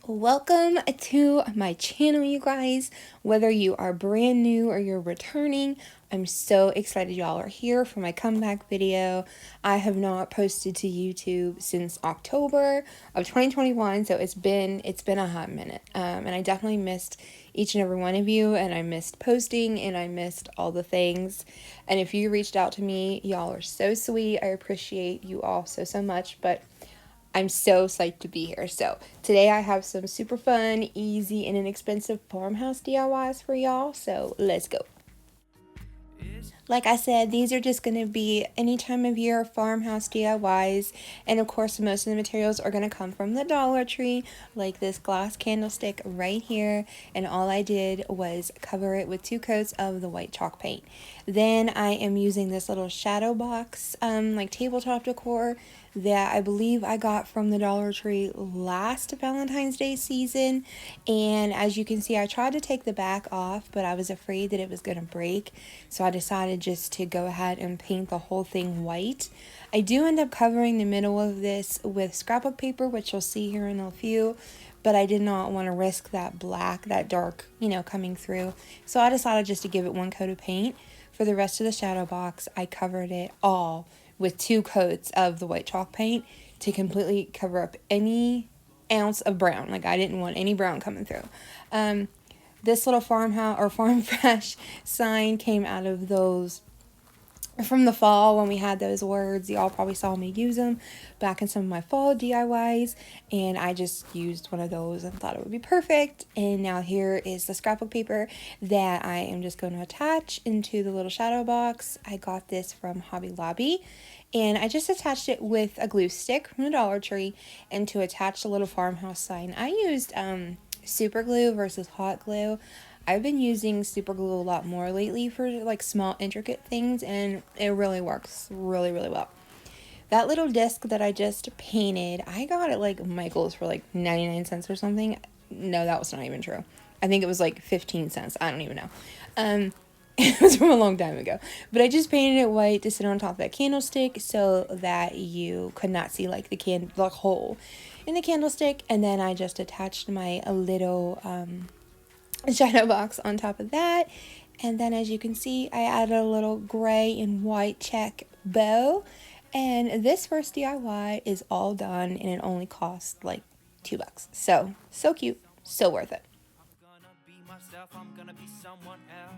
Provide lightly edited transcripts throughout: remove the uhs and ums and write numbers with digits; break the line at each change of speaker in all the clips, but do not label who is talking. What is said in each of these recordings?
Welcome to my channel, you guys. Whether you are brand new or you're returning, I'm so excited y'all are here for my comeback video. I have not posted to YouTube since October of 2021, so it's been a hot minute. And I definitely missed each and every one of you, and I missed posting, and I missed all the things. And if you reached out to me, y'all are so sweet. I appreciate you all so much, but I'm so psyched to be here. So today I have some super fun, easy, and inexpensive farmhouse DIYs for y'all. So let's go. Like I said, these are just going to be any time of year farmhouse DIYs. And of course, most of the materials are going to come from the Dollar Tree, like this glass candlestick right here. And all I did was cover it with 2 coats of the white chalk paint. Then I am using this little shadow box, like tabletop decor that I believe I got from the Dollar Tree last Valentine's Day season. And as you can see, I tried to take the back off, but I was afraid that it was going to break. So I decided just to go ahead and paint the whole thing white. I do end up covering the middle of this with scrapbook paper, which you'll see here in a few. But I did not want to risk that black, that dark, coming through. So I decided just to give it 1 coat of paint. For the rest of the shadow box, I covered it all with 2 coats of the white chalk paint to completely cover up any ounce of brown. Like, I didn't want any brown coming through. This little farmhouse or farm fresh sign came out of those from the fall when we had those words. Y'all probably saw me use them back in some of my fall DIYs, and I just used one of those and thought it would be perfect. And now here is the scrapbook paper that I am just going to attach into the little shadow box. I got this from Hobby Lobby, and I just attached it with a glue stick from the Dollar Tree. And to attach the little farmhouse sign, I used super glue versus hot glue. I've been using super glue a lot more lately for like small intricate things, and it really works really well. That little disc that I just painted, I got it like Michael's for like 99 cents or something. No, that was not even true. I think it was like 15 cents. I don't even know. It was from a long time ago. But I just painted it white to sit on top of that candlestick so that you could not see like the hole in the candlestick. And then I just attached my little shadow box on top of that. And then as you can see, I added a little gray and white check bow. And this first DIY is all done, and it only cost like $2. So cute, so worth it.
I'm gonna be someone else.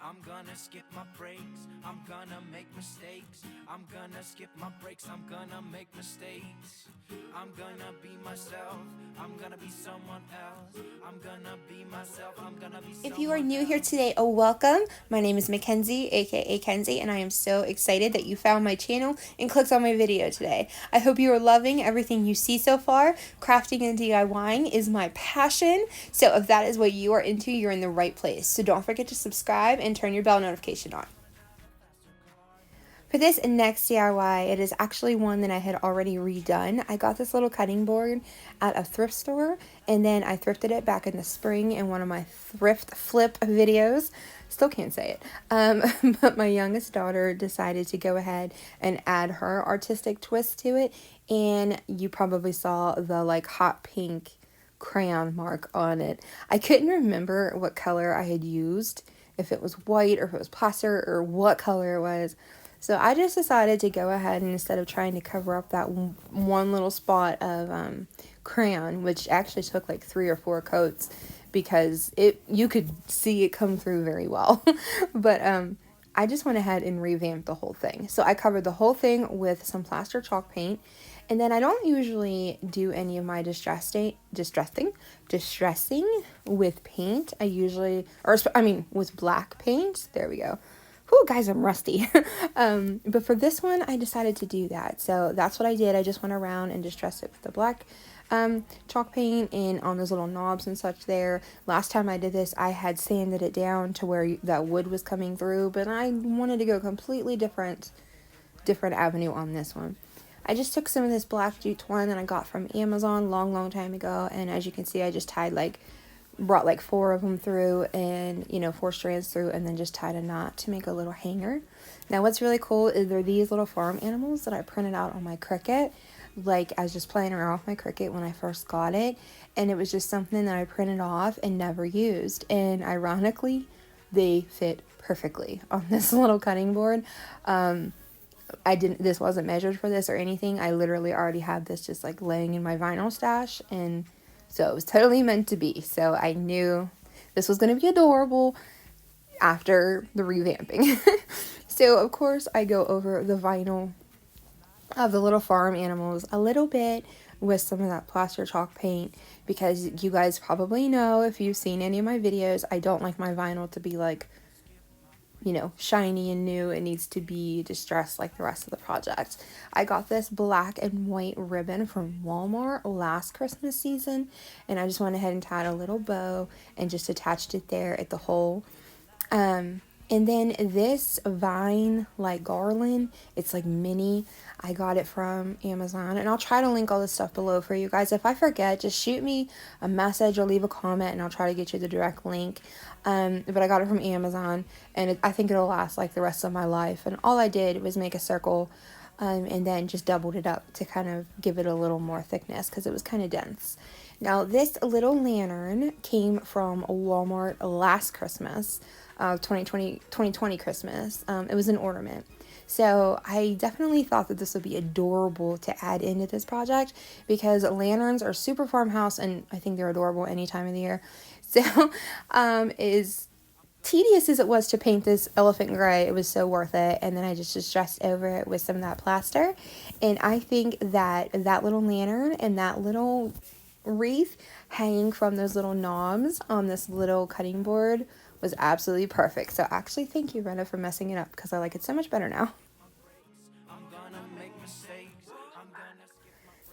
I'm gonna skip my breaks. I'm gonna make mistakes. I'm gonna skip my breaks. I'm gonna make mistakes. I'm gonna be myself. I'm gonna be someone else. I'm gonna be myself. I'm gonna be someone else.
If you are new here today, welcome. My name is Mackenzie, aka Kenzie, and I am so excited that you found my channel and clicked on my video today. I hope you are loving everything you see so far. Crafting and DIYing is my passion, so if that is what you are into, you're in the right place. So don't forget to subscribe and turn your bell notification on. For this next DIY, it is actually one that I had already redone. I got this little cutting board at a thrift store, and then I thrifted it back in the spring in one of my thrift flip videos. Still can't say it. But my youngest daughter decided to go ahead and add her artistic twist to it, and you probably saw the like hot pink crayon mark on it. I couldn't remember what color I had used, if it was white or if it was plaster or what color it was. So I just decided to go ahead and instead of trying to cover up that one little spot of crayon, which actually took like 3 or 4 coats because you could see it come through very well. But I just went ahead and revamped the whole thing. So I covered the whole thing with some plaster chalk paint. And then I don't usually do any of my distressing with paint. With black paint. There we go. Whew, guys, I'm rusty. But for this one, I decided to do that. So that's what I did. I just went around and distressed it with the black chalk paint and on those little knobs and such there. Last time I did this, I had sanded it down to where that wood was coming through, but I wanted to go completely different avenue on this one. I just took some of this black jute twine that I got from Amazon long time ago, and as you can see, I just brought like 4 of them through and 4 strands through, and then just tied a knot to make a little hanger. Now what's really cool is they're these little farm animals that I printed out on my Cricut. like I was just playing around with my Cricut when I first got it, and it was just something that I printed off and never used. And ironically, they fit perfectly on this little cutting board. This wasn't measured for this or anything. I literally already had this just like laying in my vinyl stash, and so it was totally meant to be. So I knew this was going to be adorable after the revamping. So of course I go over the vinyl of the little farm animals a little bit with some of that plaster chalk paint, because you guys probably know, if you've seen any of my videos, I don't like my vinyl to be like, you know, shiny and new. It needs to be distressed like the rest of the project. I got this black and white ribbon from Walmart last Christmas season, and I just went ahead and tied a little bow and just attached it there at the hole. And then this vine like garland, it's like mini. I got it from Amazon, and I'll try to link all this stuff below for you guys. If I forget, just shoot me a message or leave a comment, and I'll try to get you the direct link. But I got it from Amazon, and I think it'll last like the rest of my life. And all I did was make a circle, and then just doubled it up to kind of give it a little more thickness because it was kind of dense. Now, this little lantern came from Walmart last Christmas, 2020 Christmas. It was an ornament. So I definitely thought that this would be adorable to add into this project, because lanterns are super farmhouse, and I think they're adorable any time of the year. So as tedious as it was to paint this elephant gray, it was so worth it. And then I just distressed over it with some of that plaster. And I think that that little lantern and that little wreath hanging from those little knobs on this little cutting board was absolutely perfect. So actually, thank you, Rena, for messing it up, because I like it so much better now.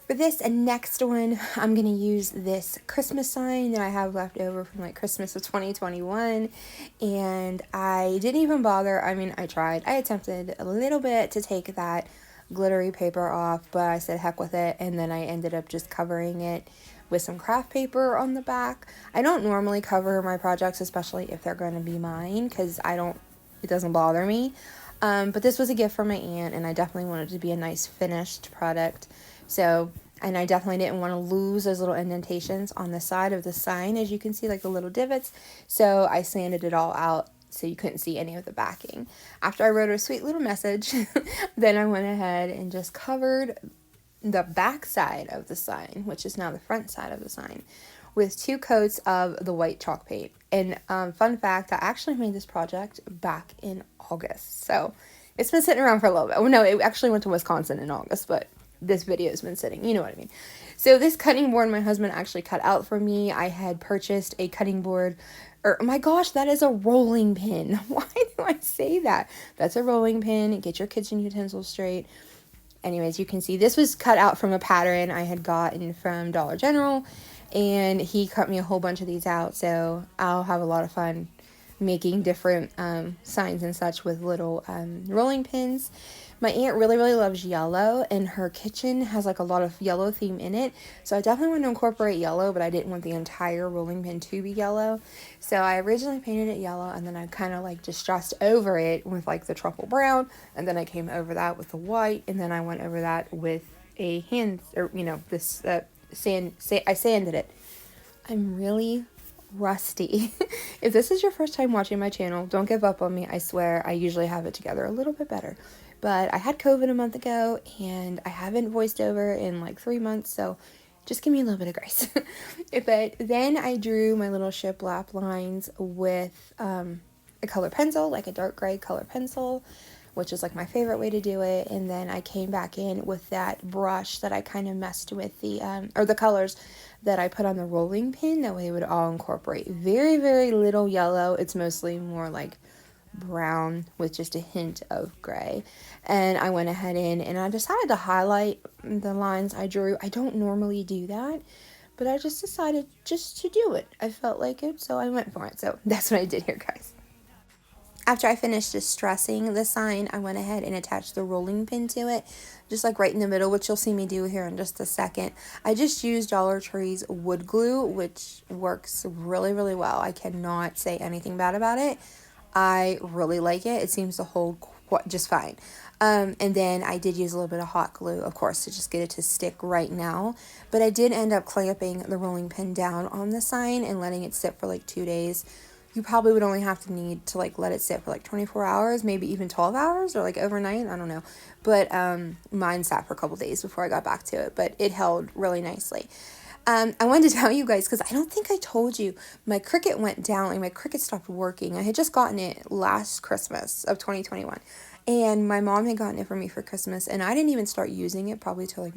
For this next one, I'm going to use this Christmas sign that I have left over from like Christmas of 2021. And I didn't even bother. I mean, I tried. I attempted a little bit to take that glittery paper off, but I said heck with it. And then I ended up just covering it with some craft paper on the back. I don't normally cover my projects, especially if they're going to be mine, because it doesn't bother me. But this was a gift from my aunt, and I definitely wanted it to be a nice finished product. So, and I definitely didn't want to lose those little indentations on the side of the sign, as you can see, like the little divots. So I sanded it all out so you couldn't see any of the backing. After I wrote a sweet little message, then I went ahead and just covered the back side of the sign, which is now the front side of the sign, with 2 coats of the white chalk paint. And fun fact, I actually made this project back in August. So it's been sitting around for a little bit. Well, no, it actually went to Wisconsin in August, but this video has been sitting, you know what I mean. So this cutting board my husband actually cut out for me. I had purchased a cutting board, or oh my gosh, that is a rolling pin. Why do I say that? That's a rolling pin. Get your kitchen utensils straight. Anyways, you can see this was cut out from a pattern I had gotten from Dollar General, and he cut me a whole bunch of these out, so I'll have a lot of fun making different signs and such with little rolling pins. My aunt really, really loves yellow, and her kitchen has like a lot of yellow theme in it. So I definitely want to incorporate yellow, but I didn't want the entire rolling pin to be yellow. So I originally painted it yellow, and then I kind of like distressed over it with like the truffle brown, and then I came over that with the white, and then I went over that with a hand, or this I sanded it. I'm really rusty. If this is your first time watching my channel, don't give up on me. I swear I usually have it together a little bit better. But I had COVID a month ago, and I haven't voiced over in like 3 months, so just give me a little bit of grace. But then I drew my little shiplap lines with a color pencil, like a dark gray color pencil, which is like my favorite way to do it. And then I came back in with that brush that I kind of messed with the colors that I put on the rolling pin. That way it would all incorporate. Very, very little yellow. It's mostly more like brown with just a hint of gray. And I went ahead and I decided to highlight the lines I drew. I don't normally do that, but I just decided just to do it. I felt like it, so I went for it. So that's what I did here, guys. After I finished distressing the sign, I went ahead and attached the rolling pin to it, just like right in the middle, which you'll see me do here in just a second. I just used Dollar Tree's wood glue, which works really, really well. I cannot say anything bad about it. I really like it. It seems to hold just fine. And then I did use a little bit of hot glue, of course, to just get it to stick right now. But I did end up clamping the rolling pin down on the sign and letting it sit for like 2 days. You probably would only have to need to like let it sit for like 24 hours, maybe even 12 hours or like overnight. I don't know. But mine sat for a couple days before I got back to it, but it held really nicely. I wanted to tell you guys, because I don't think I told you, my Cricut went down, like my Cricut stopped working. I had just gotten it last Christmas of 2021, and my mom had gotten it for me for Christmas, and I didn't even start using it probably till like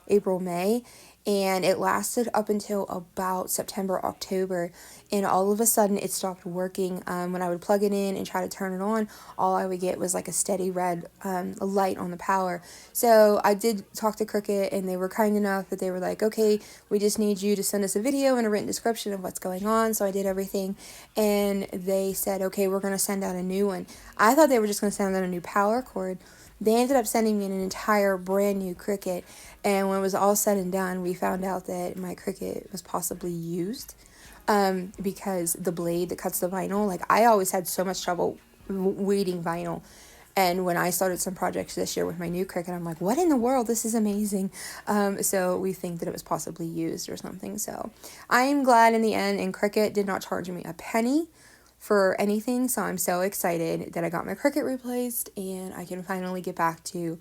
April, May, and it lasted up until about September, October, and all of a sudden it stopped working. When I would plug it in and try to turn it on, all I would get was like a steady red light on the power. So I did talk to Cricut, and they were kind enough that they were like, okay, we just need you to send us a video and a written description of what's going on. So I did everything, and they said, okay, we're going to send out a new one. I thought they were just going to send out a new power cord. They ended up sending me an entire brand new Cricut, and when it was all said and done, we found out that my Cricut was possibly used, because the blade that cuts the vinyl, like I always had so much trouble weeding vinyl. And when I started some projects this year with my new Cricut, I'm like, what in the world? This is amazing. So we think that it was possibly used or something. So I am glad in the end, and Cricut did not charge me a penny for anything. So I'm so excited that I got my Cricut replaced, and I can finally get back to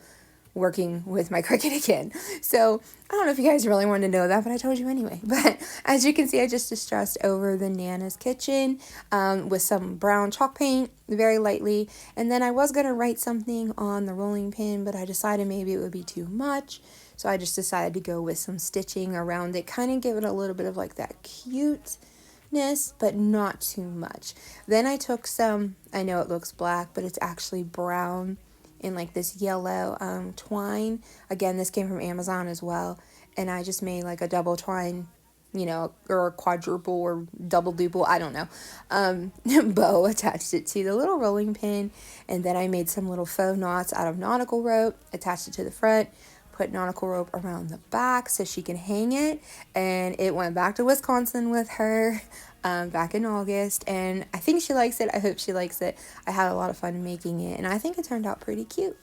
working with my Cricut again. So I don't know if you guys really wanted to know that, but I told you anyway. But as you can see, I just distressed over the Nana's kitchen with some brown chalk paint very lightly. And then I was going to write something on the rolling pin, but I decided maybe it would be too much. So I just decided to go with some stitching around it, kind of give it a little bit of like that cuteness, but not too much. Then I took some, I know it looks black, but it's actually brown, in like this yellow twine. Again, this came from Amazon as well, and I just made like a double twine, or a quadruple or double duple, I don't know, bow, attached it to the little rolling pin, and then I made some little faux knots out of nautical rope, attached it to the front, put nautical rope around the back so she can hang it, and it went back to Wisconsin with her back in August, and I think she likes it. I hope she likes it. I had a lot of fun making it, and I think it turned out pretty cute.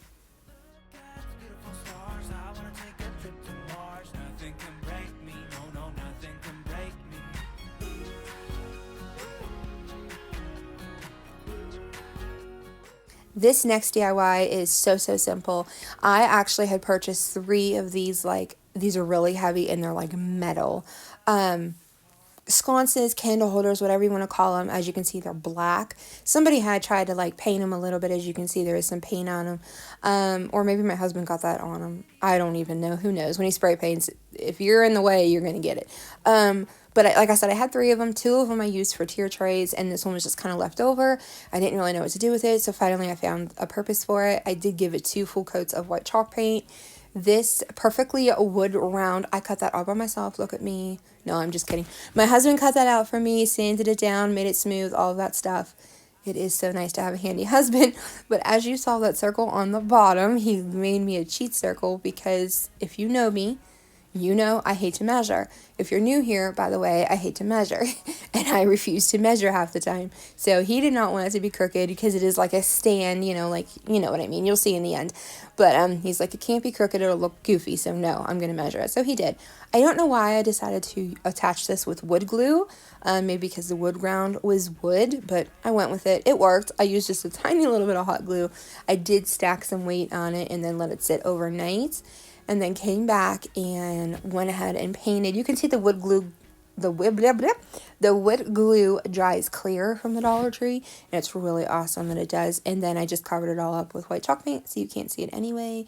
This next DIY is so simple. I actually had purchased 3 of these, like, these are really heavy and they're like metal sconces, candle holders, whatever you want to call them. As you can see, they're black. Somebody had tried to like paint them a little bit. As you can see, there is some paint on them, or maybe my husband got that on them. I don't even know. Who knows? When he spray paints, if you're in the way, you're gonna get it. But like I said, I had 3 of them. 2 of them I used for tier trays, and this one was just kind of left over. I didn't really know what to do with it, so finally I found a purpose for it. I did give it 2 full coats of white chalk paint. This perfectly wood round, I cut that all by myself. Look at me. No, I'm just kidding. My husband cut that out for me, sanded it down, made it smooth, all of that stuff. It is so nice to have a handy husband. But as you saw that circle on the bottom, he made me a cheat circle because if you know me, you know I hate to measure. If you're new here, by the way, I hate to measure. And I refuse to measure half the time. So he did not want it to be crooked because it is like a stand, like, you know what I mean. You'll see in the end. But he's like, it can't be crooked. It'll look goofy. So no, I'm going to measure it. So he did. I don't know why I decided to attach this with wood glue. Maybe because the wood ground was wood, but I went with it. It worked. I used just a tiny little bit of hot glue. I did stack some weight on it and then let it sit overnight. And then came back and went ahead and painted. You can see the wood glue, the wood glue dries clear from the Dollar Tree, and it's really awesome that it does. And then I just covered it all up with white chalk paint, so you can't see it anyway.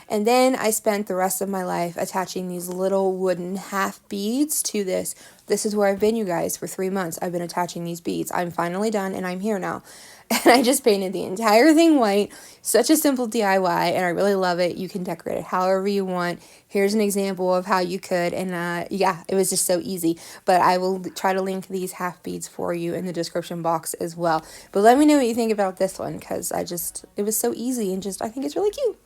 And then I spent the rest of my life attaching these little wooden half beads to this. This is where I've been, you guys, for 3 months. I've been attaching these beads. I'm finally done, and I'm here now. And I just painted the entire thing white. Such a simple DIY, and I really love it. You can decorate it however you want. Here's an example of how you could, and yeah, it was just so easy. But I will try to link these half beads for you in the description box as well. But let me know what you think about this one, because it was so easy, and I think it's really cute.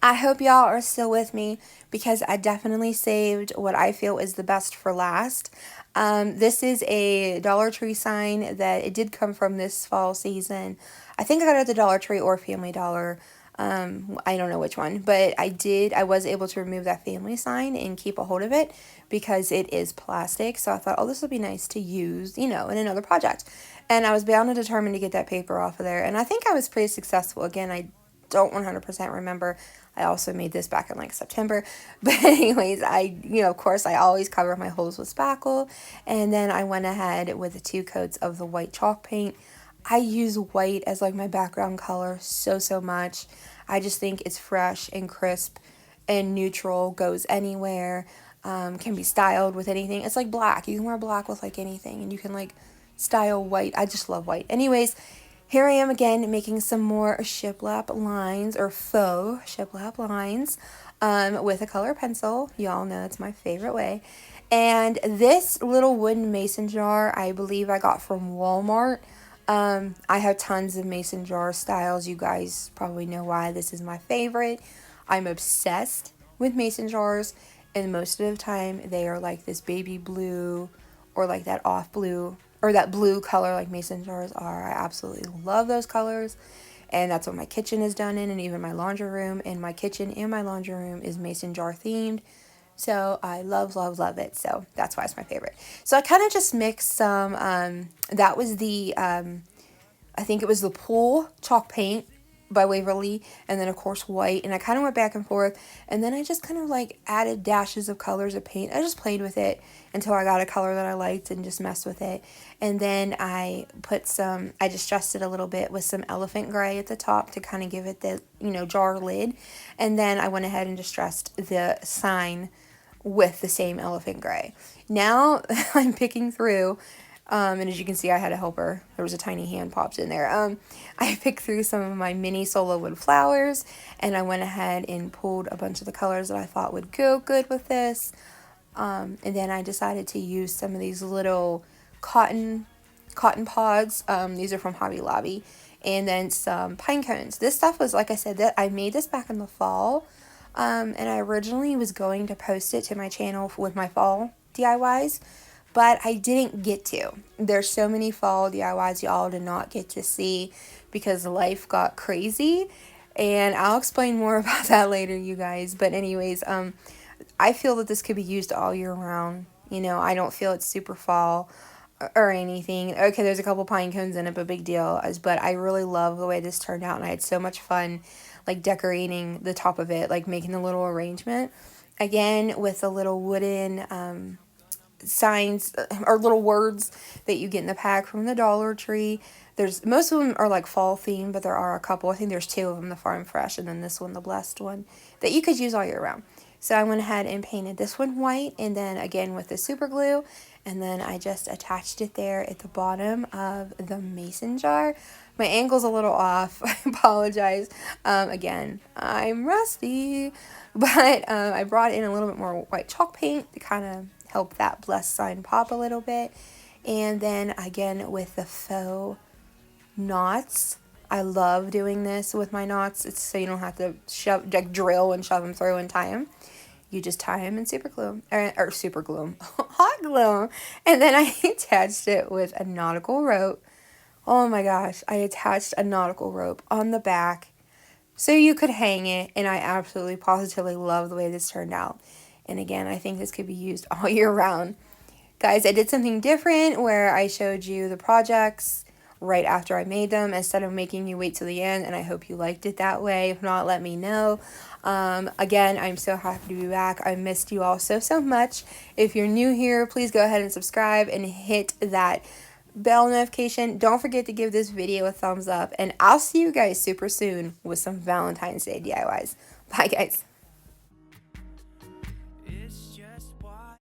I hope y'all are still with me because I definitely saved what I feel is the best for last. This is a Dollar Tree sign that it did come from this fall season. I think I got it at the Dollar Tree or Family Dollar. I don't know which one, but I was able to remove that family sign and keep a hold of it because it is plastic. So I thought, oh, this would be nice to use, in another project. And I was bound and determined to get that paper off of there. And I think I was pretty successful. Again, I don't 100% remember. I also made this back in like September. But anyways, of course, I always cover my holes with spackle. And then I went ahead with the 2 coats of the white chalk paint. I use white as like my background color so much. I just think it's fresh and crisp and neutral, goes anywhere, can be styled with anything. It's like black. You can wear black with like anything, and you can like style white. I just love white. Anyways, here I am again making some more shiplap lines, or faux shiplap lines, with a color pencil. Y'all know it's my favorite way. And this little wooden mason jar, I believe I got from Walmart. I have tons of mason jar styles. You guys probably know why this is my favorite. I'm obsessed with mason jars, and most of the time they are like this baby blue or like that off blue or that blue color like mason jars are. I absolutely love those colors, and that's what my kitchen is done in, and even my laundry room. And my kitchen and my laundry room is mason jar themed. So I love it. So that's why it's my favorite. So I kind of just mixed some, that was the, I think it was the Pool chalk paint by Waverly, and then of course white, and I kind of went back and forth, and then I just kind of like added dashes of colors of paint. I just played with it until I got a color that I liked and just messed with it. And then I distressed it a little bit with some elephant gray at the top to kind of give it the, jar lid. And then I went ahead and distressed the sign with the same elephant gray. Now I'm picking through, and as you can see, I had a helper. There was a tiny hand popped in there. I picked through some of my mini solo wood flowers, and I went ahead and pulled a bunch of the colors that I thought would go good with this. And then I decided to use some of these little cotton pods. These are from Hobby Lobby. And then some pine cones. This stuff was, like I said, that I made this back in the fall. And I originally was going to post it to my channel with my fall DIYs, but I didn't get to. There's so many fall DIYs y'all did not get to see because life got crazy, and I'll explain more about that later, you guys. But anyways, I feel that this could be used all year round. I don't feel it's super fall or anything. Okay, there's a couple pine cones in it, but big deal. But I really love the way this turned out, and I had so much fun like decorating the top of it, like making a little arrangement. Again, with the little wooden signs or little words that you get in the pack from the Dollar Tree. Most of them are like fall themed, but there are a couple. I think there's 2 of them, the Farm Fresh and then this one, the Blessed one, that you could use all year round. So I went ahead and painted this one white, and then again with the super glue, and then I just attached it there at the bottom of the mason jar. My angle's a little off. I apologize. Again, I'm rusty, but I brought in a little bit more white chalk paint to kind of help that blessed sign pop a little bit. And then again with the faux knots. I love doing this with my knots. It's so you don't have to drill and shove them through and tie them. You just tie them in super glue, or super glue, hot glue. And then I attached it with a nautical rope. Oh my gosh, I attached a nautical rope on the back so you could hang it, and I absolutely positively love the way this turned out. And again, I think this could be used all year round. Guys, I did something different where I showed you the projects right after I made them instead of making you wait till the end, and I hope you liked it that way. If not, let me know. Again, I'm so happy to be back. I missed you all so much. If you're new here, please go ahead and subscribe and hit that bell notification. Don't forget to give this video a thumbs up, and I'll see you guys super soon with some Valentine's Day DIYs. Bye guys.